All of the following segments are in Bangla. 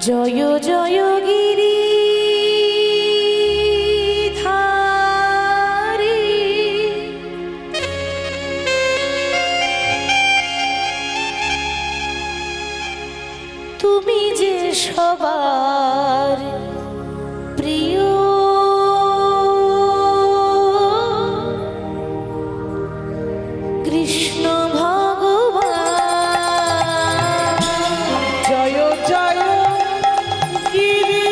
জয় জয় গিরিধারী তুমি যে সবার প্রিয় কৃষ্ণ ভগবান। জয় জয় গিরিধারী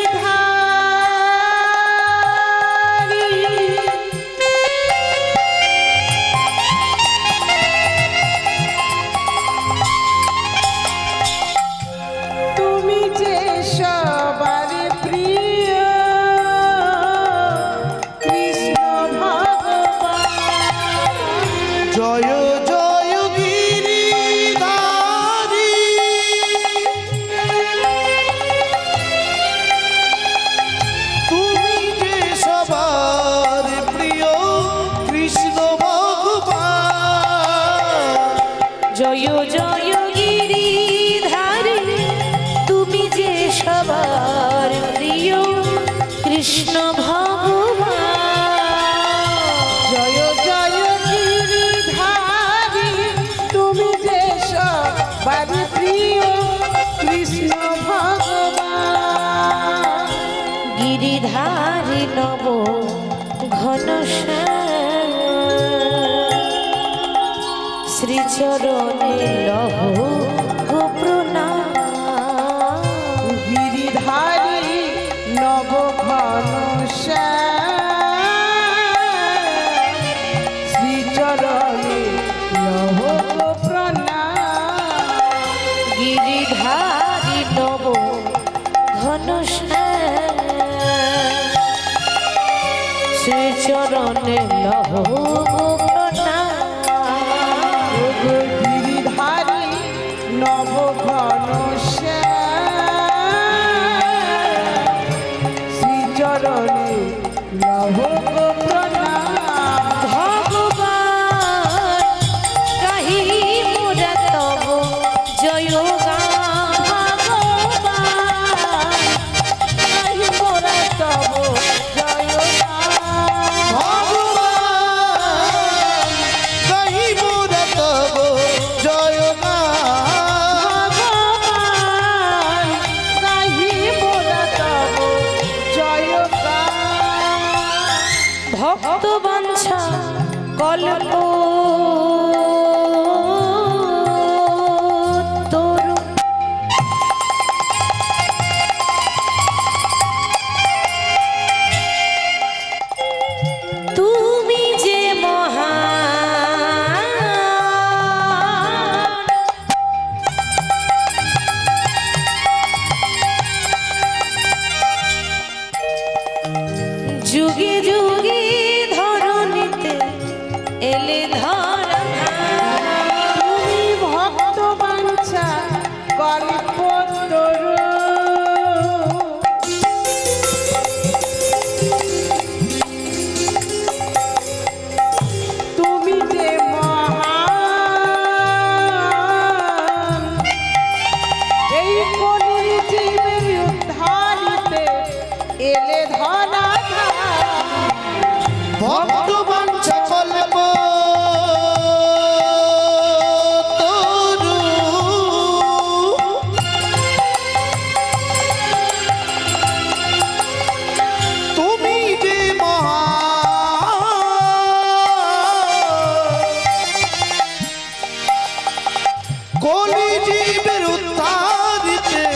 তুমি যে সবার প্রিয় কৃষ্ণ ভগবান। জয় জয় গিরিধারী তুমি যে সবার প্রিয় কৃষ্ণ ভগবান। জয় জয় গিরিধারী তুমি যে সবার প্রিয় কৃষ্ণ ভগবান। জয় জয় গিরিধারী তুমি যে সবার প্রিয় কৃষ্ণ ভগবান। গিরিধারী নব ঘনশ্যাম শ্রীচরণে লহ প্রণাম। গিরিধারী নব ঘনশ্যাম শ্রীচরণে লহ প্রণাম। গিরিধারী নব ঘনশ্যাম শ্রীচরণে লহ প্রণাম। গিরিধারী নব ঘনশ্যাম শ্রীচরণে লহ প্রণাম। ভগবান গাহি মোরা তব জয় গান। ভগবান গাহি মোরা তব জয় গান। ভগবান গাহিব রে তব জয় গান। ভগবান গাহি মোরা তব জয় গান। ভক্ত বাঞ্ছা কল্প তরু তুমি যে মহান যুগে যুগে ধরণীতে এলে ধরা। তুমি ভক্ত বাঞ্ছা কল্পতরু তুমি যে মহান এই কলির জীবের উদ্ধারিতে এলে ধরা। ভক্ত বাঞ্ছা কল্প তরু তুমি যে কলি জীবের উদ্ধারিতে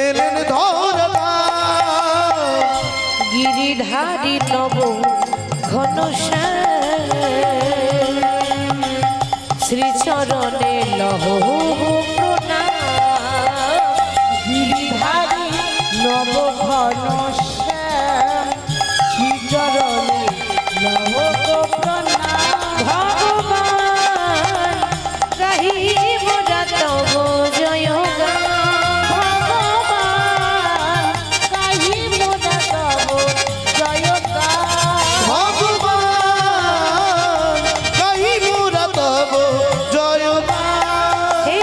এলেন ধরা। গিরিধারী নব ঘনশ্যাম শ্রীচরণে লহ প্রণাম। গিরিধারী নব ঘনশ্যাম শ্রীচরণে নব প্রণাম। ভগবান গাহি মোরা তব জয় গান। ভগবান গাহি মোরা তব জয় গান। ভগবান গাহিব রে তব জয় গান। হে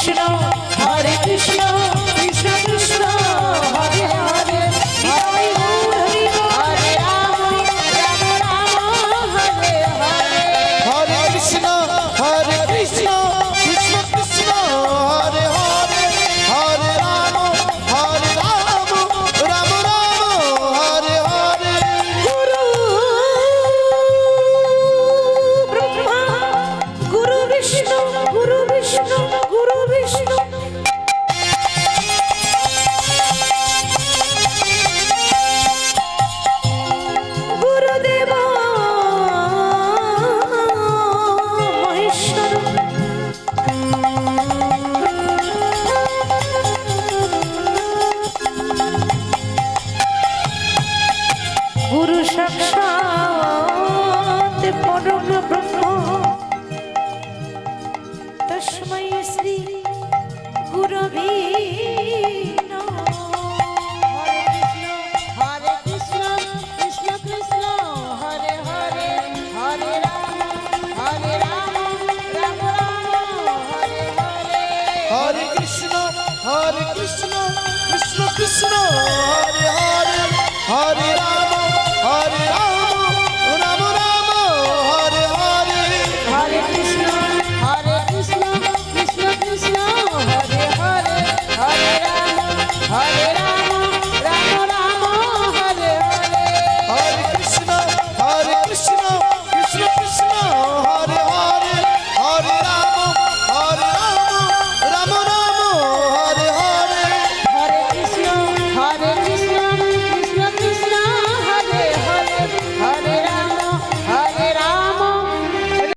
কৃষ্ণ হরে কৃষ্ণ কৃষ্ণ কৃষ্ণ হরে হরে নিতাই গৌর হরি বল। হরে রাম রাম রাম হরে হরে হরে কৃষ্ণ কৃষ্ণ কৃষ্ণ হরে হরে হরে রাম রাম রাম হরে হরে গুরু ব্রহ্মা গুরু বিষ্ণু গুরু বিষ্ণু গুরু বিষ্ণু গুরুদেব মহেশ্বর গুরু সাক্ষাৎ পরম ব্রহ্ম তস্मै শ্রী গুরবে নমঃ। হরে কৃষ্ণ কৃষ্ণ কৃষ্ণ হরে হরে হরে রাম রাম রাম হরে হরে হরে কৃষ্ণ কৃষ্ণ কৃষ্ণ কৃষ্ণ হরে হরে হরে রাম